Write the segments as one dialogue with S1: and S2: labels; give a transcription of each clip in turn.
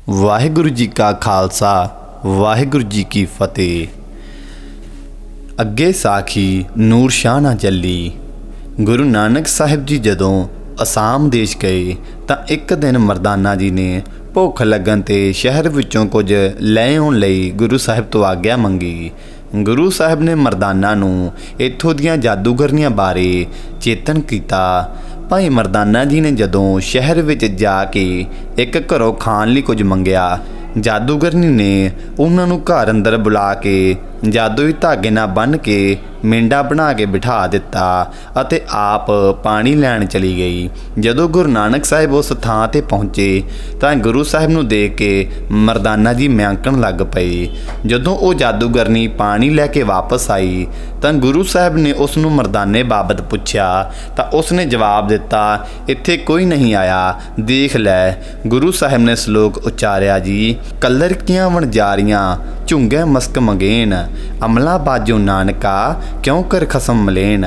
S1: ਵਾਹਿਗੁਰੂ ਜੀ ਕਾ ਖਾਲਸਾ ਵਾਹਿਗੁਰੂ ਜੀ ਕੀ ਫਤਿਹ। ਅੱਗੇ ਸਾਖੀ ਨੂਰ ਸ਼ਾਹ ਨਾ ਚੱਲੀ। ਗੁਰੂ ਨਾਨਕ ਸਾਹਿਬ ਜੀ ਜਦੋਂ ਅਸਾਮ ਦੇਸ਼ ਗਏ ਤਾਂ ਇੱਕ ਦਿਨ ਮਰਦਾਨਾ ਜੀ ਨੇ ਭੁੱਖ ਲੱਗਣ ਤੇ ਸ਼ਹਿਰ ਵਿੱਚੋਂ ਕੁਝ ਲੈ ਆਉਣ ਲਈ ਗੁਰੂ ਸਾਹਿਬ ਤੋਂ ਆਗਿਆ ਮੰਗੀ। ਗੁਰੂ ਸਾਹਿਬ ਨੇ ਮਰਦਾਨਾ ਨੂੰ ਇੱਥੋਂ ਦੀਆਂ ਜਾਦੂਗਰਨੀਆਂ ਬਾਰੇ ਚੇਤਨ ਕੀਤਾ। ਭਾਈ ਮਰਦਾਨਾ ਜੀ ਨੇ ਜਦੋਂ ਸ਼ਹਿਰ ਵਿੱਚ ਜਾ ਕੇ ਇੱਕ ਘਰੋਂ ਖਾਣ ਲਈ ਕੁਝ ਮੰਗਿਆ, ਜਾਦੂਗਰਨੀ ਨੇ ਉਹਨਾਂ ਨੂੰ ਘਰ ਅੰਦਰ ਬੁਲਾ ਕੇ ਜਾਦੂਈ ਧਾਗੇ ਨਾਲ ਬੰਨ੍ਹ ਕੇ ਮੇਂਢਾ ਬਣਾ ਕੇ ਬਿਠਾ ਦਿੱਤਾ ਅਤੇ ਆਪ ਪਾਣੀ ਲੈਣ ਚਲੀ ਗਈ। ਜਦੋਂ ਗੁਰੂ ਨਾਨਕ ਸਾਹਿਬ ਉਸ ਥਾਂ 'ਤੇ ਪਹੁੰਚੇ ਤਾਂ ਗੁਰੂ ਸਾਹਿਬ ਨੂੰ ਦੇਖ ਕੇ ਮਰਦਾਨਾ ਜੀ ਮਿਆਂਕਣ ਲੱਗ ਪਏ। ਜਦੋਂ ਉਹ ਜਾਦੂਗਰਨੀ ਪਾਣੀ ਲੈ ਕੇ ਵਾਪਸ ਆਈ ਤਾਂ ਗੁਰੂ ਸਾਹਿਬ ਨੇ ਉਸ ਨੂੰ ਮਰਦਾਨੇ ਬਾਬਤ ਪੁੱਛਿਆ ਤਾਂ ਉਸ ਨੇ ਜਵਾਬ ਦਿੱਤਾ, ਇੱਥੇ ਕੋਈ ਨਹੀਂ ਆਇਆ, ਦੇਖ ਲੈ। ਗੁਰੂ ਸਾਹਿਬ ਨੇ ਸ਼ਲੋਕ ਉਚਾਰਿਆ ਜੀ, ਕਲਰ ਕੀਆਂ ਵਣਜਾਰੀਆਂ ਝੁੰਗੇ ਮਸਕ ਮੰਗੇਨ, ਅਮਲਾ ਬਾਜੋ ਨਾਨਕਾ ਕਿਉਂ ਕਰ ਖਸਮ ਮਲੇਨ।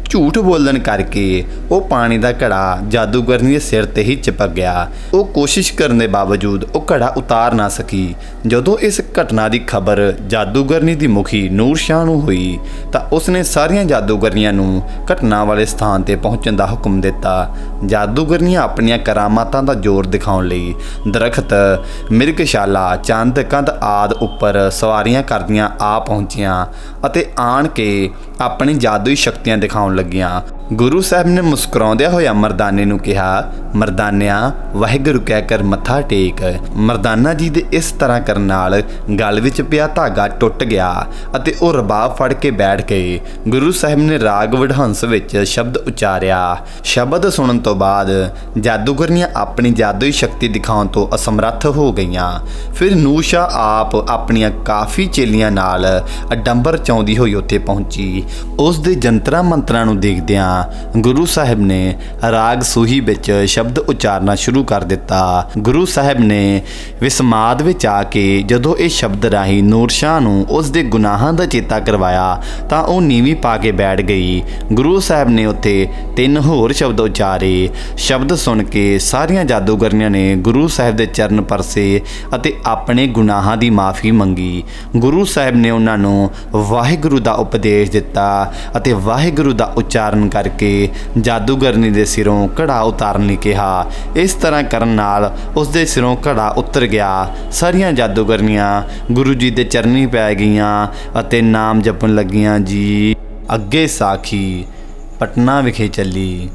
S1: ਝੂਠ ਬੋਲਣ ਕਰਕੇ ਉਹ ਪਾਣੀ ਦਾ ਘੜਾ ਜਾਦੂਗਰਨੀ ਦੇ ਸਿਰ 'ਤੇ ਹੀ ਚਿਪਕ ਗਿਆ। ਉਹ ਕੋਸ਼ਿਸ਼ ਕਰਨ ਦੇ ਬਾਵਜੂਦ ਉਹ ਘੜਾ ਉਤਾਰ ਨਾ ਸਕੀ। ਜਦੋਂ ਇਸ ਘਟਨਾ ਦੀ ਖਬਰ ਜਾਦੂਗਰਨੀ ਦੀ ਮੁਖੀ ਨੂਰ ਸ਼ਾਹ ਨੂੰ ਹੋਈ ਤਾਂ ਉਸਨੇ ਸਾਰੀਆਂ ਜਾਦੂਗਰਨੀਆਂ ਨੂੰ ਘਟਨਾ ਵਾਲੇ ਸਥਾਨ 'ਤੇ ਪਹੁੰਚਣ ਦਾ ਹੁਕਮ ਦਿੱਤਾ। ਜਾਦੂਗਰਨੀਆਂ ਆਪਣੀਆਂ ਕਰਾਮਾਤਾਂ ਦਾ ਜ਼ੋਰ ਦਿਖਾਉਣ ਲਈ ਦਰਖਤ, ਮਿਰਗਸ਼ਾਲਾ, ਚੰਦ, ਕੰਧ ਆਦਿ ਉੱਪਰ ਸਵਾਰੀਆਂ ਕਰਦੀਆਂ ਆ ਪਹੁੰਚੀਆਂ ਅਤੇ ਆਣ ਕੇ ਆਪਣੀ ਜਾਦੂਈ ਸ਼ਕਤੀਆਂ ਦਿਖਾਉਣ ਲੱਗੀਆਂ। ਗੁਰੂ ਸਾਹਿਬ ਨੇ ਮੁਸਕਰਾਉਂਦਿਆਂ ਹੋਇਆ ਮਰਦਾਨੇ ਨੂੰ ਕਿਹਾ, ਮਰਦਾਨਿਆਂ ਵਾਹਿਗੁਰੂ ਕਹਿ ਕਰ ਮੱਥਾ ਟੇਕ। ਮਰਦਾਨਾ ਜੀ ਦੇ ਇਸ ਤਰ੍ਹਾਂ ਕਰਨ ਨਾਲ ਗਲ ਵਿੱਚ ਪਿਆ ਧਾਗਾ ਟੁੱਟ ਗਿਆ ਅਤੇ ਉਹ ਰਬਾਬ ਫੜ ਕੇ ਬੈਠ ਗਏ। ਗੁਰੂ ਸਾਹਿਬ ਨੇ ਰਾਗ ਵਡਹੰਸ ਵਿੱਚ ਸ਼ਬਦ ਉਚਾਰਿਆ। ਸ਼ਬਦ ਸੁਣਨ ਤੋਂ ਬਾਅਦ ਜਾਦੂਗਰਨੀਆਂ ਆਪਣੀ ਜਾਦੂਈ ਸ਼ਕਤੀ ਦਿਖਾਉਣ ਤੋਂ ਅਸਮਰੱਥ ਹੋ ਗਈਆਂ। ਫਿਰ ਨੂਰ ਸ਼ਾਹ ਆਪ ਆਪਣੀਆਂ ਕਾਫੀ ਚੇਲੀਆਂ ਨਾਲ ਅਡੰਬਰ ਚਾਉਂਦੀ ਹੋਈ ਉੱਥੇ ਪਹੁੰਚੀ। ਉਸ ਦੇ ਜੰਤਰਾਂ ਮੰਤਰਾਂ ਨੂੰ ਦੇਖਦਿਆਂ ਗੁਰੂ ਸਾਹਿਬ ਨੇ ਰਾਗ ਸੂਹੀ ਵਿੱਚ ਸ਼ਬਦ ਉਚਾਰਨਾ ਸ਼ੁਰੂ ਕਰ ਦਿੱਤਾ। ਗੁਰੂ ਸਾਹਿਬ ਨੇ ਵਿਸਮਾਦ ਵਿੱਚ ਆ ਕੇ ਜਦੋਂ ਇਹ ਸ਼ਬਦ ਰਾਹੀਂ ਨੂਰ ਸ਼ਾਹ ਨੂੰ ਉਸ ਦੇ ਗੁਨਾਹਾਂ ਦਾ ਚੇਤਾ ਕਰਵਾਇਆ ਤਾਂ ਉਹ ਨੀਵੀਂ ਪਾ ਕੇ ਬੈਠ ਗਈ। ਗੁਰੂ ਸਾਹਿਬ ਨੇ ਉੱਥੇ 3 ਹੋਰ ਸ਼ਬਦ ਉਚਾਰੇ। ਸ਼ਬਦ ਸੁਣ ਕੇ ਸਾਰੀਆਂ ਜਾਦੂਗਰਨੀਆਂ ਨੇ ਗੁਰੂ ਸਾਹਿਬ ਦੇ ਚਰਨ ਪਰਸੇ ਅਤੇ ਆਪਣੇ ਗੁਨਾਹਾਂ ਦੀ ਮਾਫੀ ਮੰਗੀ। ਗੁਰੂ ਸਾਹਿਬ ਨੇ ਉਹਨਾਂ ਨੂੰ ਵਾਹਿਗੁਰੂ ਦਾ ਉਪਦੇਸ਼ ਦਿੱਤਾ ਅਤੇ ਵਾਹਿਗੁਰੂ ਦਾ ਉਚਾਰਨ ਕਰਕੇ ਜਾਦੂਗਰਨੀ ਦੇ ਸਿਰੋਂ ਘੜਾ ਉਤਾਰਨ ਲਈ ਕਿਹਾ। ਇਸ ਤਰ੍ਹਾਂ ਕਰਨ ਨਾਲ ਉਸ ਦੇ ਸਿਰੋਂ ਘੜਾ ਉਤਰ ਗਿਆ। ਸਾਰੀਆਂ ਜਾਦੂਗਰਨੀਆਂ ਗੁਰੂ ਜੀ ਦੇ ਚਰਨੀ ਪੈ ਗਈਆਂ ਅਤੇ ਨਾਮ ਜਪਣ ਲੱਗੀਆਂ ਜੀ। ਅੱਗੇ ਸਾਖੀ ਪਟਨਾ ਵਿਖੇ ਚੱਲੀ।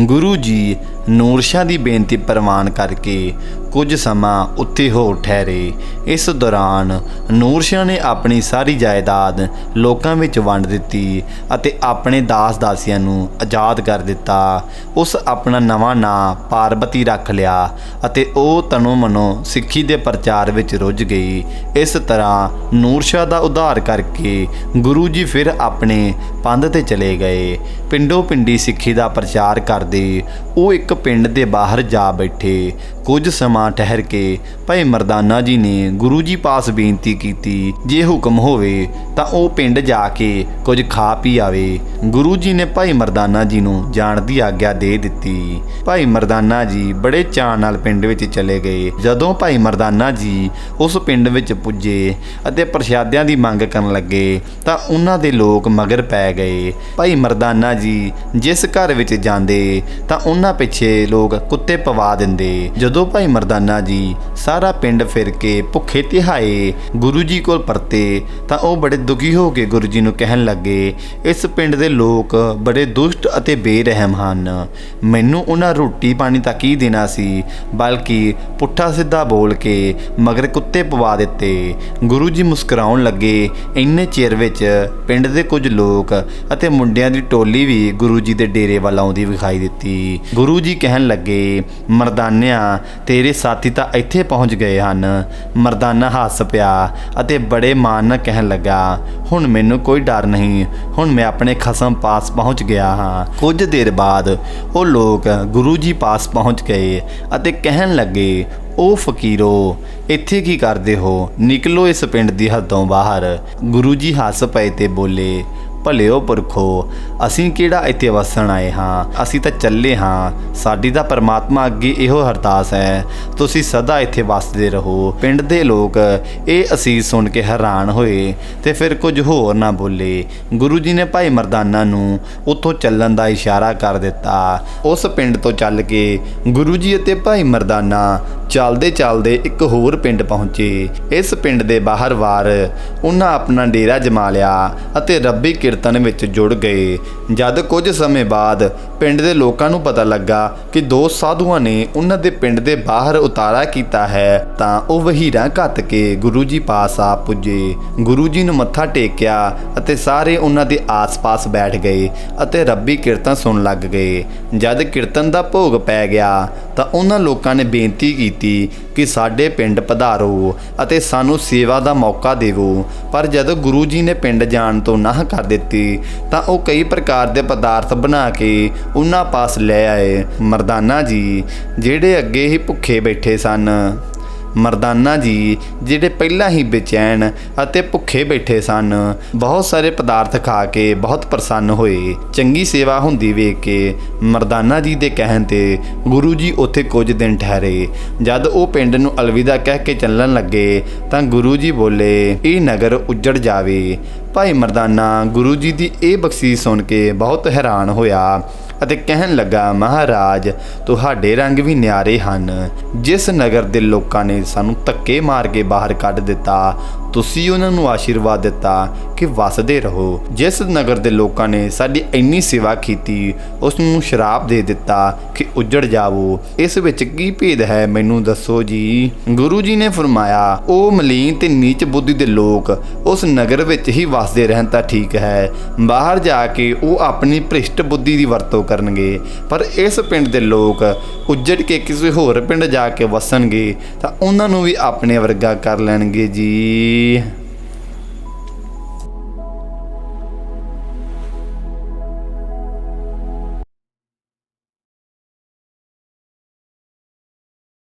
S1: ਗੁਰੂ ਜੀ ਨੂਰ ਸ਼ਾਹ ਦੀ ਬੇਨਤੀ ਪ੍ਰਵਾਨ ਕਰਕੇ ਕੁਝ ਸਮਾਂ ਉੱਥੇ ਹੋ ਠਹਿਰੇ। ਇਸ ਦੌਰਾਨ ਨੂਰ ਸ਼ਾਹ ਨੇ ਆਪਣੀ ਸਾਰੀ ਜਾਇਦਾਦ ਲੋਕਾਂ ਵਿੱਚ ਵੰਡ ਦਿੱਤੀ ਅਤੇ ਆਪਣੇ ਦਾਸ ਦਾਸੀਆਂ ਨੂੰ ਆਜ਼ਾਦ ਕਰ ਦਿੱਤਾ। ਉਸ ਆਪਣਾ ਨਵਾਂ ਨਾਂ ਪਾਰਬਤੀ ਰੱਖ ਲਿਆ ਅਤੇ ਉਹ ਤਨੋਂ ਮਨੋਂ ਸਿੱਖੀ ਦੇ ਪ੍ਰਚਾਰ ਵਿੱਚ ਰੁੱਝ ਗਈ। ਇਸ ਤਰ੍ਹਾਂ ਨੂਰ ਸ਼ਾਹ ਦਾ ਉਧਾਰ ਕਰਕੇ ਗੁਰੂ ਜੀ ਫਿਰ ਆਪਣੇ ਪੰਧ 'ਤੇ ਚਲੇ ਗਏ। ਪਿੰਡੋਂ ਪਿੰਡੀ ਸਿੱਖੀ ਦਾ ਪ੍ਰਚਾਰ ਕਰਦੇ ਉਹ ਇੱਕ ਪਿੰਡ ਦੇ ਬਾਹਰ ਜਾ ਬੈਠੇ। ਕੁਝ ਸਮਾਂ ਠਹਿਰ ਕੇ ਭਾਈ ਮਰਦਾਨਾ ਜੀ ਨੇ ਗੁਰੂ ਜੀ ਪਾਸ ਬੇਨਤੀ ਕੀਤੀ, ਜੇ ਹੁਕਮ ਹੋਵੇ ਤਾਂ ਉਹ ਪਿੰਡ ਜਾ ਕੇ ਕੁਝ ਖਾ ਪੀ ਆਵੇ। ਗੁਰੂ ਜੀ ਨੇ ਭਾਈ ਮਰਦਾਨਾ ਜੀ ਨੂੰ ਜਾਣ ਦੀ ਆਗਿਆ ਦੇ ਦਿੱਤੀ। ਭਾਈ ਮਰਦਾਨਾ ਜੀ ਬੜੇ ਚਾਅ ਨਾਲ ਪਿੰਡ ਵਿੱਚ ਚਲੇ ਗਏ। ਜਦੋਂ ਭਾਈ ਮਰਦਾਨਾ ਜੀ ਉਸ ਪਿੰਡ ਵਿੱਚ ਪੁੱਜੇ ਅਤੇ ਪ੍ਰਸ਼ਾਦਿਆਂ ਦੀ ਮੰਗ ਕਰਨ ਲੱਗੇ ਤਾਂ ਉਹਨਾਂ ਦੇ ਲੋਕ ਮਗਰ ਪੈ ਗਏ। ਭਾਈ ਮਰਦਾਨਾ ਜੀ ਜਿਸ ਘਰ ਵਿੱਚ ਜਾਂਦੇ ਤਾਂ ਉਹਨਾਂ ਪਿੱਛੇ ਲੋਕ ਕੁੱਤੇ ਪਵਾ ਦਿੰਦੇ। ਜਦੋਂ ਭਾਈ ਮਰਦਾਨਾ ਜੀ ਸਾਰਾ ਪਿੰਡ ਫਿਰ ਕੇ ਭੁੱਖੇ ਤਿਹਾਏ ਗੁਰੂ ਜੀ ਕੋਲ ਪਰਤੇ ਤਾਂ ਉਹ ਬੜੇ ਦੁਖੀ ਹੋ ਕੇ ਗੁਰੂ ਜੀ ਨੂੰ ਕਹਿਣ ਲੱਗੇ, ਇਸ ਪਿੰਡ ਦੇ ਲੋਕ ਬੜੇ ਦੁਸ਼ਟ ਅਤੇ ਬੇਰਹਿਮ ਹਨ। ਮੈਨੂੰ ਉਹਨਾਂ ਰੋਟੀ ਪਾਣੀ ਤਾਂ ਕੀ ਦੇਣਾ ਸੀ, ਬਲਕਿ ਪੁੱਠਾ ਸਿੱਧਾ ਬੋਲ ਕੇ ਮਗਰ ਕੁੱਤੇ ਪਵਾ ਦਿੱਤੇ। ਗੁਰੂ ਜੀ ਮੁਸਕਰਾਉਣ ਲੱਗੇ। ਇੰਨੇ ਚਿਰ ਵਿੱਚ ਪਿੰਡ ਦੇ ਕੁਝ ਲੋਕ ਅਤੇ ਮੁੰਡਿਆਂ ਦੀ ਟੋਲੀ ਵੀ ਗੁਰੂ ਜੀ ਦੇ ਡੇਰੇ ਵੱਲ ਆਉਂਦੀ ਵਿਖਾਈ ਦਿੱਤੀ। ਗੁਰੂ ਜੀ ਕਹਿਣ ਲੱਗੇ, ਮਰਦਾਨਿਆਂ ਤੇਰੇ ਸਾਥੀ ਤਾਂ ਇੱਥੇ ਪਹੁੰਚ ਗਏ ਹਨ। ਮਰਦਾਨਾ ਹੱਸ ਪਿਆ ਅਤੇ ਬੜੇ ਮਾਣ ਨਾਲ ਕਹਿਣ ਲੱਗਾ, ਹੁਣ ਮੈਨੂੰ ਕੋਈ ਡਰ ਨਹੀਂ, ਹੁਣ ਮੈਂ ਆਪਣੇ ਖਸਮ ਪਾਸ ਪਹੁੰਚ ਗਿਆ ਹਾਂ। ਕੁਝ ਦੇਰ ਬਾਅਦ ਉਹ ਲੋਕ ਗੁਰੂ ਜੀ ਪਾਸ ਪਹੁੰਚ ਗਏ ਅਤੇ ਕਹਿਣ ਲੱਗੇ, ਉਹ ਫਕੀਰੋ ਇੱਥੇ ਕੀ ਕਰਦੇ ਹੋ, ਨਿਕਲੋ ਇਸ ਪਿੰਡ ਦੀ ਹੱਦੋਂ ਬਾਹਰ। ਗੁਰੂ ਜੀ ਹੱਸ ਪਏ ਤੇ ਬੋਲੇ, ਭਲਿਓ ਪੁਰਖੋ, ਅਸੀਂ ਕਿਹੜਾ ਇੱਥੇ ਵਸਣ ਆਏ ਹਾਂ, ਅਸੀਂ ਤਾਂ ਚੱਲੇ ਹਾਂ। ਸਾਡੀ ਤਾਂ ਪਰਮਾਤਮਾ ਅੱਗੇ ਇਹੋ ਅਰਦਾਸ ਹੈ, ਤੁਸੀਂ ਸਦਾ ਇੱਥੇ ਵਸਦੇ ਰਹੋ। ਪਿੰਡ ਦੇ ਲੋਕ ਇਹ ਅਸੀਸ ਸੁਣ ਕੇ ਹੈਰਾਨ ਹੋਏ ਤੇ ਫਿਰ ਕੁਝ ਹੋਰ ਨਾ ਬੋਲੇ। ਗੁਰੂ ਜੀ ਨੇ ਭਾਈ ਮਰਦਾਨਾ ਨੂੰ ਉੱਥੋਂ ਚੱਲਣ ਦਾ ਇਸ਼ਾਰਾ ਕਰ ਦਿੱਤਾ। ਉਸ ਪਿੰਡ ਤੋਂ ਚੱਲ ਕੇ ਗੁਰੂ ਜੀ ਅਤੇ ਭਾਈ ਮਰਦਾਨਾ ਚੱਲਦੇ ਚੱਲਦੇ ਇੱਕ ਹੋਰ ਪਿੰਡ ਪਹੁੰਚੇ। ਇਸ ਪਿੰਡ ਦੇ ਬਾਹਰ ਵਾਰ ਉਹਨਾਂ ਆਪਣਾ ਡੇਰਾ ਜਮਾ ਲਿਆ ਅਤੇ ਰੱਬੀ ਕੀਰਤਨ ਵਿੱਚ ਜੁੜ ਗਏ। ਜਦ ਕੁਝ ਸਮੇਂ ਬਾਅਦ ਪਿੰਡ ਦੇ ਲੋਕਾਂ ਨੂੰ ਪਤਾ ਲੱਗਾ ਕਿ ਦੋ ਸਾਧੂਆਂ ਨੇ ਉਹਨਾਂ ਦੇ ਪਿੰਡ ਦੇ ਬਾਹਰ ਉਤਾਰਾ ਕੀਤਾ ਹੈ, ਤਾਂ ਉਹ ਵਹੀਰਾਂ ਘੱਤ ਕੇ ਗੁਰੂ ਜੀ ਪਾਸ ਆ ਪੁੱਜੇ। ਗੁਰੂ ਜੀ ਨੂੰ ਮੱਥਾ ਟੇਕਿਆ ਅਤੇ ਸਾਰੇ ਉਹਨਾਂ ਦੇ ਆਸ-ਪਾਸ ਬੈਠ ਗਏ ਅਤੇ ਰੱਬੀ ਕੀਰਤਨ ਸੁਣਨ ਲੱਗ ਗਏ। ਜਦ ਕੀਰਤਨ ਦਾ ਭੋਗ ਪੈ ਗਿਆ ਤਾਂ ਉਹਨਾਂ ਲੋਕਾਂ ਨੇ ਬੇਨਤੀ ਕੀਤੀ ਕਿ ਸਾਡੇ ਪਿੰਡ ਪਧਾਰੋ ਅਤੇ ਸਾਨੂੰ ਸੇਵਾ ਦਾ ਮੌਕਾ ਦੇਵੋ। ਪਰ ਜਦੋਂ ਗੁਰੂ ਜੀ ਨੇ ਪਿੰਡ ਜਾਣ ਤੋਂ ਨਾਂਹ ਕਰ ਦਿੱਤੀ ਤਾਂ ਉਹ ਕਈ ਪ੍ਰਕਾਰ ਦੇ ਪਦਾਰਥ ਬਣਾ ਕੇ ਉਹਨਾਂ ਪਾਸ ਲੈ ਆਏ। ਮਰਦਾਨਾ ਜੀ ਜਿਹੜੇ ਅੱਗੇ ਹੀ ਭੁੱਖੇ ਬੈਠੇ ਸਨ, ਮਰਦਾਨਾ ਜੀ ਜਿਹੜੇ ਪਹਿਲਾਂ ਹੀ ਬੇਚੈਨ ਅਤੇ ਭੁੱਖੇ ਬੈਠੇ ਸਨ, ਬਹੁਤ ਸਾਰੇ ਪਦਾਰਥ ਖਾ ਕੇ ਬਹੁਤ ਪ੍ਰਸੰਨ ਹੋਏ। ਚੰਗੀ ਸੇਵਾ ਹੁੰਦੀ ਵੇਖ ਕੇ ਮਰਦਾਨਾ ਜੀ ਦੇ ਕਹਿਣ ਤੇ ਗੁਰੂ ਜੀ ਉੱਥੇ ਕੁਝ ਦਿਨ ਠਹਿਰੇ। ਜਦ ਉਹ ਪਿੰਡ ਨੂੰ ਅਲਵਿਦਾ ਕਹਿ ਕੇ ਚੱਲਣ ਲੱਗੇ ਤਾਂ ਗੁਰੂ ਜੀ ਬੋਲੇ, ਇਹ ਨਗਰ ਉੱਜੜ ਜਾਵੇ। ਭਾਈ ਮਰਦਾਨਾ ਗੁਰੂ ਜੀ ਦੀ ਇਹ ਬਖਸ਼ਿਸ਼ ਸੁਣ ਕੇ ਬਹੁਤ ਹੈਰਾਨ ਹੋਇਆ ਅਤੇ ਕਹਿਣ ਲੱਗਾ, ਮਹਾਰਾਜ ਤੁਹਾਡੇ ਰੰਗ ਵੀ ਨਿਆਰੇ ਹਨ। ਜਿਸ ਨਗਰ ਦੇ ਲੋਕਾਂ ਨੇ ਸਾਨੂੰ ਧੱਕੇ ਮਾਰ ਕੇ ਬਾਹਰ ਕੱਢ ਦਿੱਤਾ, ਤੁਸੀਂ ਉਹਨਾਂ ਨੂੰ ਆਸ਼ੀਰਵਾਦ ਦਿੱਤਾ ਕਿ ਵਸਦੇ ਰਹੋ। ਜਿਸ ਨਗਰ ਦੇ ਲੋਕਾਂ ਨੇ ਸਾਡੀ ਇੰਨੀ ਸੇਵਾ ਕੀਤੀ, ਉਸ ਨੂੰ ਸ਼ਰਾਪ ਦੇ ਦਿੱਤਾ ਕਿ ਉੱਜੜ ਜਾਵੋ। ਇਸ ਵਿੱਚ ਕੀ ਭੇਦ ਹੈ, ਮੈਨੂੰ ਦੱਸੋ ਜੀ। ਗੁਰੂ ਜੀ ਨੇ ਫਰਮਾਇਆ, ਉਹ ਮਲੀਨ ਤੇ ਨੀਚ ਬੁੱਧੀ ਦੇ ਲੋਕ ਉਸ ਨਗਰ ਵਿੱਚ ਹੀ ਵਸਦੇ ਰਹਿਣ ਤਾਂ ਠੀਕ ਹੈ, ਬਾਹਰ ਜਾ ਕੇ ਉਹ ਆਪਣੀ ਭ੍ਰਿਸ਼ਟ ਬੁੱਧੀ ਦੀ ਵਰਤੋਂ ਕਰਨਗੇ। ਪਰ ਇਸ ਪਿੰਡ ਦੇ ਲੋਕ ਉੱਜੜ ਕੇ ਕਿਸੇ ਹੋਰ ਪਿੰਡ ਜਾ ਕੇ ਵਸਣਗੇ ਤਾਂ ਉਹਨਾਂ ਨੂੰ ਵੀ ਆਪਣੇ ਵਰਗਾ ਕਰ ਲੈਣਗੇ ਜੀ।